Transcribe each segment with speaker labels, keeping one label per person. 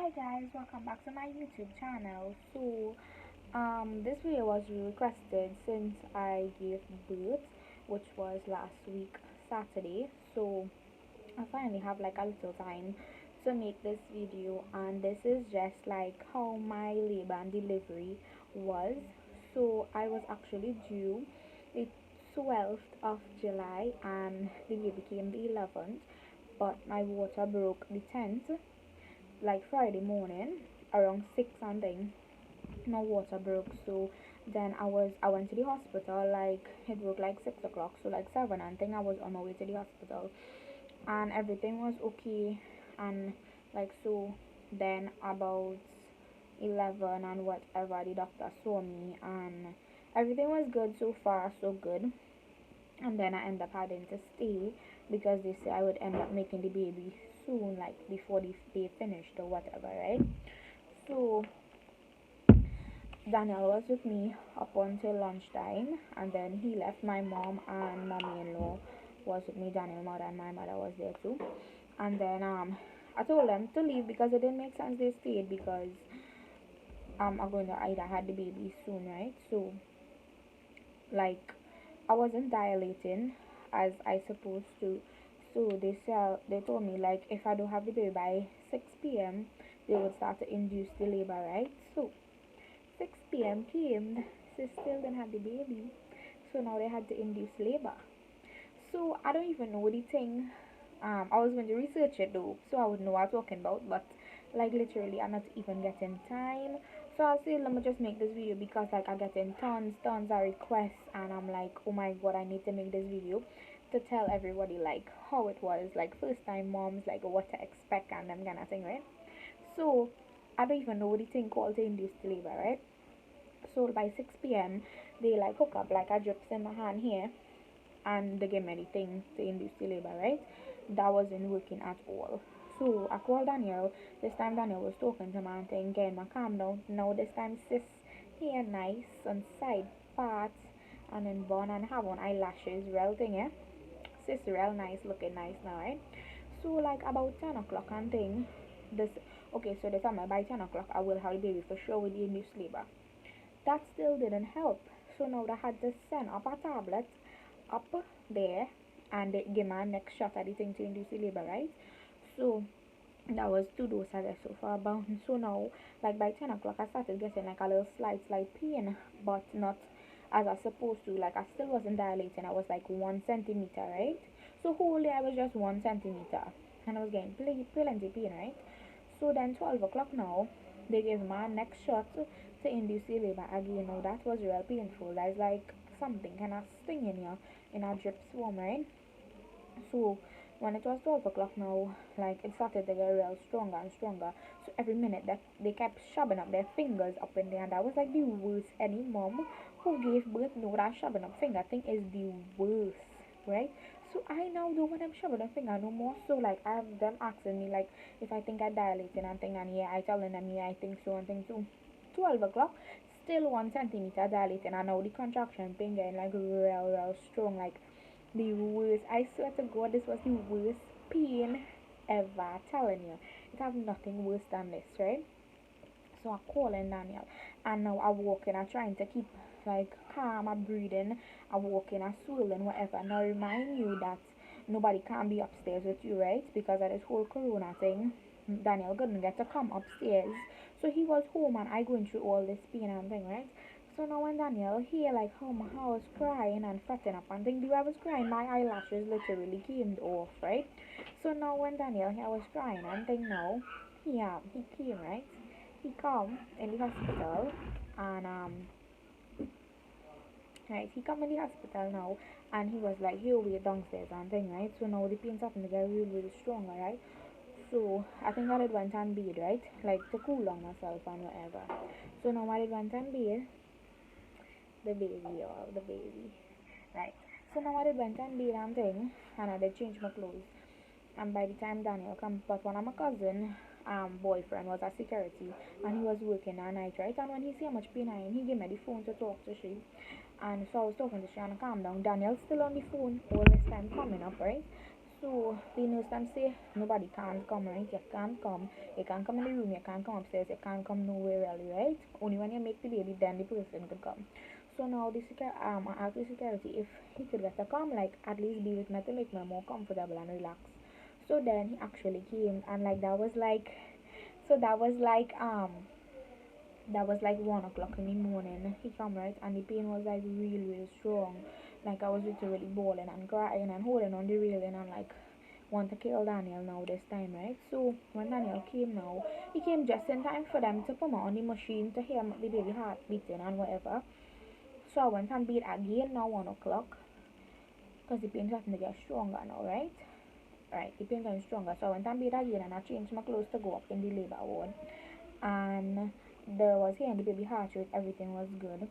Speaker 1: Hi guys, welcome back to my YouTube channel. This video was requested since I gave birth, which was last week Saturday. So I finally have like a little time to make this video, and this is just like how my labor and delivery was. So I was actually due the 12th of July, and the baby came the 11th, but my water broke the 10th, like Friday morning around 6 something. My water broke, so then I went to the hospital. Like it broke like 6 o'clock, so like 7 and thing I was on my way to the hospital, and everything was okay. And like so then about 11 and whatever, the doctor saw me and everything was good, so far so good. And then I ended up having to stay because they said I would end up making the baby soon, like before they finished or whatever, right? So Daniel was with me up until lunchtime, and then he left. My mom and mommy-in-law was with me. Daniel's mother and my mother was there too. And then I told them to leave because it didn't make sense they stayed, because I'm going to either had the baby soon, right? So like I wasn't dilating as I supposed to. So they told me like if I don't have the baby by 6 p.m. they would start to induce the labor, right? So 6 p.m. came, she still didn't have the baby. So now they had to induce labor. So I don't even know the thing. I was going to research it though, so I would know what I'm talking about, but like literally I'm not even getting time. So I said let me just make this video because like I getting tons of requests, and I'm like, oh my god, I need to make this video to tell everybody like how it was, like first time moms, like what to expect and them kind of thing, right? So I don't even know the thing called to induced labor, right? So by 6 p.m. they like hook up like a drips in my hand here, and they gave me the thing to induce the labor, right? That wasn't working at all. So I called Daniel. This time Daniel was talking to me and thinking, "Ma, calm down." Now this time sis here nice on side parts, and then bun and have on eyelashes, real thing, eh? Sis real nice, looking nice now, right? So like about 10 o'clock and thing, this okay. So they told me by 10 o'clock I will have the baby for sure with the induced labor. That still didn't help. So now they had to send up a tablet up there, and they give my next shot at the thing to induce the labor, right? So that was 2 doses so far bound. So now, like by 10 o'clock, I started getting like a little slight pain, but not as I supposed to. Like I still wasn't dilating. I was like 1 centimeter, right? So whole day I was just 1 centimeter, and I was getting plenty pain, right? So then 12 o'clock now, they gave my next shot to induce the labor again. Now that was real painful. That's like something kind of stinging you in a drip swarm, right? So when it was 12 o'clock now, like it started to get real stronger and stronger. So every minute that they kept shoving up their fingers up in there, and that was like the worst. Any mom who gave birth know that shoving up finger thing is the worst, right? So I now don't want them shoving up finger no more. So like I have them asking me like if I think I dilated and thing, and yeah, I telling them yeah I think so and thing so. 12 o'clock, still 1 centimeter dilating, and now the contraction pain getting like real strong, like the worst. I swear to God, this was the worst pain ever. Telling you, it have nothing worse than this, right? So I calling Daniel, and now I walking. I trying to keep like calm. I breathing. I walking. I swilling whatever. Now remind you that nobody can be upstairs with you, right? Because of this whole corona thing. Daniel couldn't get to come upstairs, so he was home, and I going through all this pain and thing, right? So now when Daniel hear like how my I was crying and fretting up and thing, the way I was crying, my eyelashes literally came off, right? So now when Daniel hear I was crying and thing now, he came, right? He come in the hospital, and right, he come in the hospital now, and he was like he over downstairs and thing, right? So now the pain's starting to get really stronger, right? So I think I did went and bathe, right? Like to cool down myself and whatever. So now I did went and bathe the baby, or the baby. Right. So now I did went and bathe and thing, and I did change my clothes. And by the time Daniel come, but one of my cousin boyfriend was a security, and he was working at night, right? And when he see how much pain I am, he gave me the phone to talk to she. And so I was talking to she, and I calm down. Daniel's still on the phone all this time coming up, right? So the nurse them say nobody can't come, right? You can't come. You can't come in the room. You can't come upstairs. You can't come nowhere really, right? Only when you make the baby, then the person could come. So now I asked the security if he could get to come, like at least be with me to make me more comfortable and relaxed. So then he actually came, and like so that was like 1 o'clock in the morning. He come right, and the pain was like real, real strong. Like I was literally bawling and crying and holding on the railing and like want to kill Daniel now this time, right? So when Daniel came now, he came just in time for them to put me on the machine to hear the baby heart beating and whatever. So I went and beat again now 1 o'clock because the pain starting to get stronger now, right? Right, the pain getting stronger. So I went and beat again and I changed my clothes to go up in the labor ward. And there was hearing the baby heart rate, everything was good.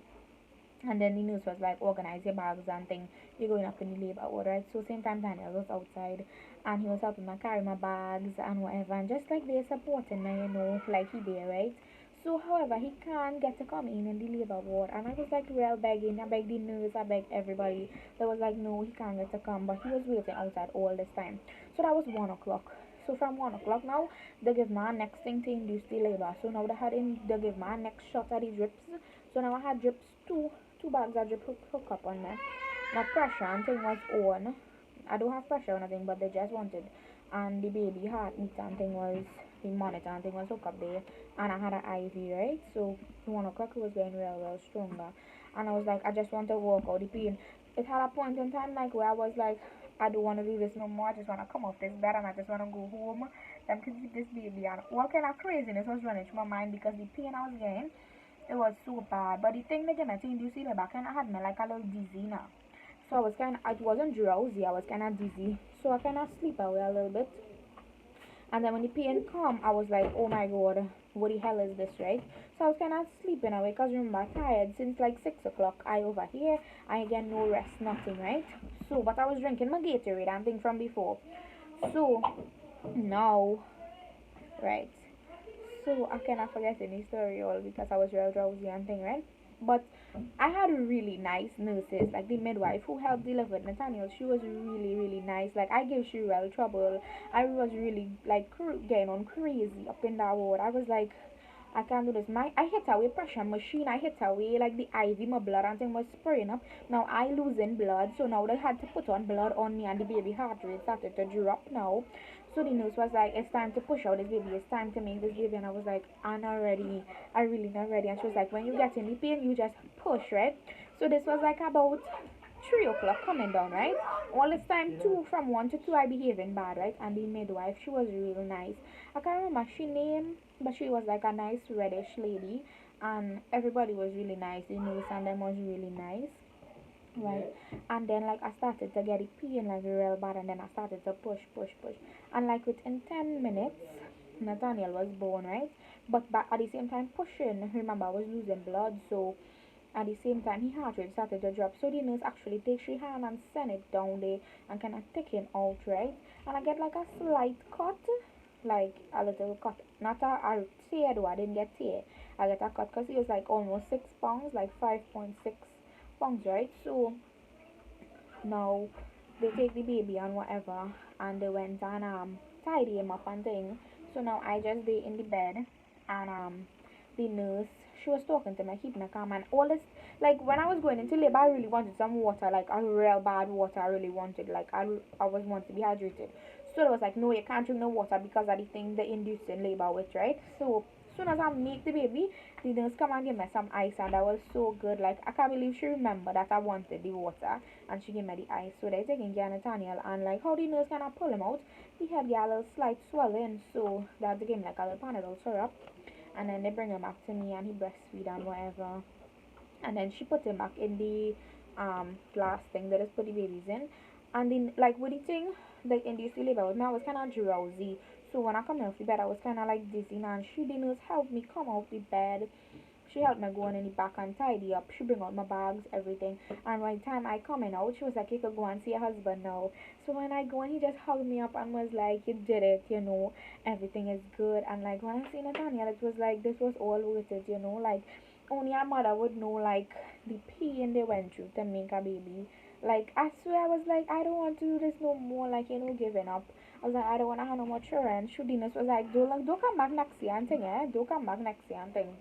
Speaker 1: And then the nurse was like, organize your bags and thing. You're going up in the labor ward, right? So same time Daniel was outside and he was helping me carry my bags and whatever. And just like they're supporting me, like he did, right? So however, he can't get to come in the labor ward. And I was like real begging. I begged the nurse, I begged everybody. They was like, no, he can't get to come. But he was waiting outside all this time. So that was 1 o'clock. So from 1 o'clock now, they give my next thing to induce the labor. So now they give my next shot at the drips. So now I had drips two bags of drip hook up on me. My pressure and thing was on. I don't have pressure or nothing, but they just wanted. And the baby heartbeat and thing was the monitor and thing was hooked up there. And I had an IV, right? So 1 o'clock it was getting real stronger. And I was like, I just want to walk out the pain. It had a point in time like where I was like, I don't want to do this no more. I just want to come off this bed and I just want to go home. Them could keep this baby. And all kind of craziness was running through my mind because the pain I was getting, it was so bad. But the thing that came at me, you see the back, and I had me like a little dizzy now. So I was I wasn't drowsy, I was kind of dizzy. So I kind of sleep away a little bit. And then when the pain come, I was like, oh my god, what the hell is this, right? So I was kind of sleeping away because remember, I'm tired since like 6 o'clock. I over here, I get no rest, nothing, right? So, but I was drinking my Gatorade and thing from before. So, now, right? So I cannot forget any story all because I was real drowsy and thing, right? But I had really nice nurses, like the midwife who helped deliver Nathaniel. She was really, really nice. Like I gave she real trouble. I was really like getting on crazy up in that ward. I was like, I can't do this. I hit away pressure machine. I hit away like the IV, my blood and thing was spraying up. Now I losing blood, so now they had to put on blood on me and the baby heart rate started to drop now. So the nurse was like, it's time to push out this baby. It's time to make this baby. And I was like, I'm not ready. I really not ready. And she was like, when you get in the pain, you just push, right? So this was like about 3 o'clock coming down, right? All this time, two from 1 to 2, I behaving bad, right? And the midwife, she was real nice. I can't remember she name, but she was like a nice reddish lady, and everybody was really nice. The nurse and them was really nice, right? And then like I started to get it peeing like real bad, and then I started to push, and like within 10 minutes, Nathaniel was born, right? But at the same time pushing, remember I was losing blood, so at the same time, his heart rate started to drop. So the nurse actually takes her hand and send it down there and kind of take him out, right? And I get like a slight cut, like a little cut. Not a tear though, I didn't get tear. I get a cut because he was like almost 6 pounds, like 5.6 pounds, right? So now they take the baby and whatever and they went and tidy him up and thing. So now I just lay in the bed and the nurse she was talking to me, keeping me calm and all this like when I was going into labor I really wanted some water, like a real bad water I really wanted. Like I was wanting to be hydrated. So it was like no you can't drink no water because of the thing they induced in labor with, right? So as soon as I make the baby, the nurse come and give me some ice and that was so good. Like I can't believe she remembered that I wanted the water and she gave me the ice. So they taking care of Nathaniel and like how the nurse cannot pull him out, he had got a little slight swelling, so they had to give him like a little Panadol syrup and then they bring him back to me and he breastfeed and whatever. And then she put him back in the glass thing that is put the babies in. And then like with the thing, like in the labor with me, I was kinda drowsy. So when I come out of the bed I was kinda like dizzy and she the nurse helped me come out the bed. She helped me go on in the back and tidy up. She bring out my bags, everything. And by the time I coming out, she was like, you could go and see your husband now. So when I go and he just hugged me up and was like, you did it, everything is good. And like when I seen Nathaniel, it was like, this was all worth it, like only a mother would know like the pain they went through to make a baby. Like, I swear, I was like, I don't want to do this no more, like, giving up. I was like, I don't want to have no more children. Shudiness was like, don't come back next year and thing, eh? Don't come back next year and thing.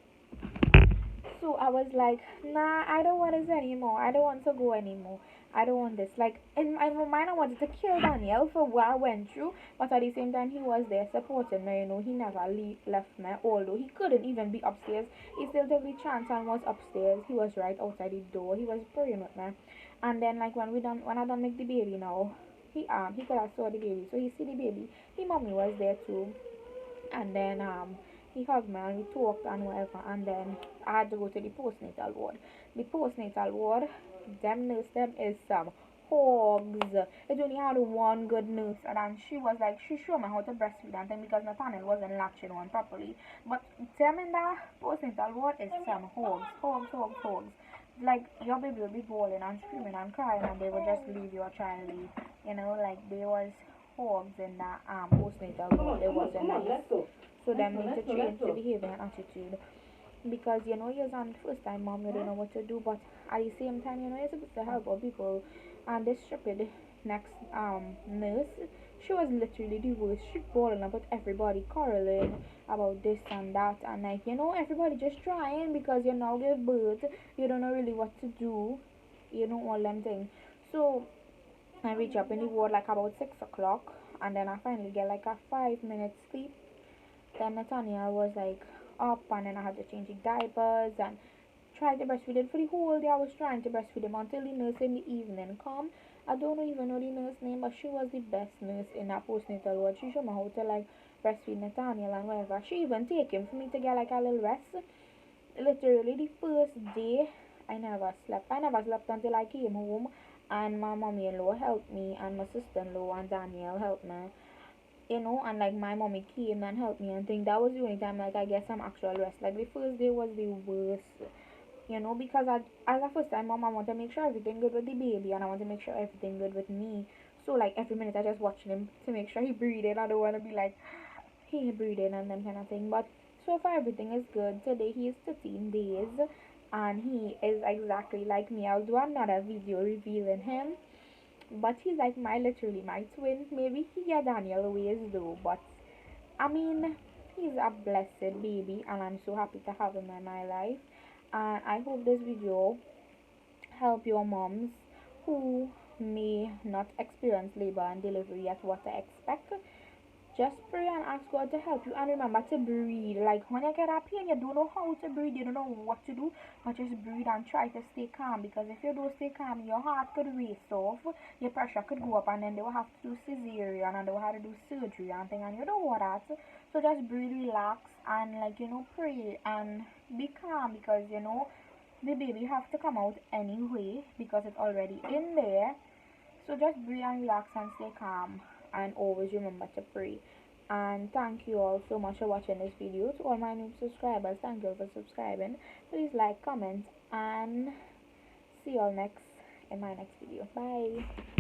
Speaker 1: So I was like, nah, I don't want this anymore. I don't want to go anymore. I don't want this. Like, in my mind, I wanted to kill Daniel for what I went through, but at the same time, he was there supporting me. He never left me, although he couldn't even be upstairs. He still took the chance and was upstairs. He was right outside the door. He was praying with me. And then, like, when I done make the baby now, he could have saw the baby, so he see the baby. His mommy was there too, and then he hugged me and we talked and whatever, and then I had to go to the postnatal ward. The postnatal ward, them nurse them is some hogs. It only had one good nurse, and then she was like, she showed me how to breastfeed and thing because Nathaniel wasn't latching on properly. But them in the postnatal ward is some hogs. Like, your baby will be bawling and screaming and crying, and they will just leave your child leave. Like, there was hogs in the postnatal ward. It wasn't nice. So them need to change the behavior and attitude, because you're on first time mom, you don't know what to do, but at the same time, you're supposed to help other people. And this stupid next nurse, she was literally the worst. She bawling about everybody, quarreling about this and that, and like, everybody just trying because you now give birth, you don't know really what to do, all them things. So I reach up in the ward like about 6 o'clock, and then I finally get like a 5 minute sleep. Then Nathaniel was like up, and then I had to change the diapers and try to breastfeed him. For the whole day I was trying to breastfeed him until the nurse in the evening come. I don't even know the nurse name, but she was the best nurse in that postnatal ward. She showed me how to like breastfeed Nathaniel and whatever. She even take him for me to get like a little rest. Literally the first day I never slept. I never slept until I came home, and my mommy-in-law helped me, and my sister-in-law and Daniel helped me, and like my mommy came and helped me and think that was the only time like I get some actual rest. Like the first day was the worst, because as a first time mom, I want to make sure everything good with the baby, and I want to make sure everything good with me. So like every minute I just watching him to make sure he breathing. I don't want to be like he breathing and them kind of thing. But so far everything is good. Today he is 13 days, and he is exactly like me. I'll do another video revealing him, but he's like literally my twin. Maybe he get Daniel ways though, but I mean, he's a blessed baby, and I'm so happy to have him in my life. And I hope this video help your moms who may not experience labor and delivery yet what to expect. Just pray and ask God to help you, and remember to breathe. Like when you get a pain, you don't know how to breathe, you don't know what to do, but just breathe and try to stay calm, because if you don't stay calm, your heart could race off, your pressure could go up, and then they will have to do cesarean, and they will have to do surgery and thing, and you don't want that. So just breathe, relax, and like pray and be calm, because the baby have to come out anyway because it's already in there. So just breathe and relax and stay calm, and always remember to pray. And thank you all so much for watching this video. To all my new subscribers, thank you all for subscribing. Please like, comment, and see you all in my next video. Bye.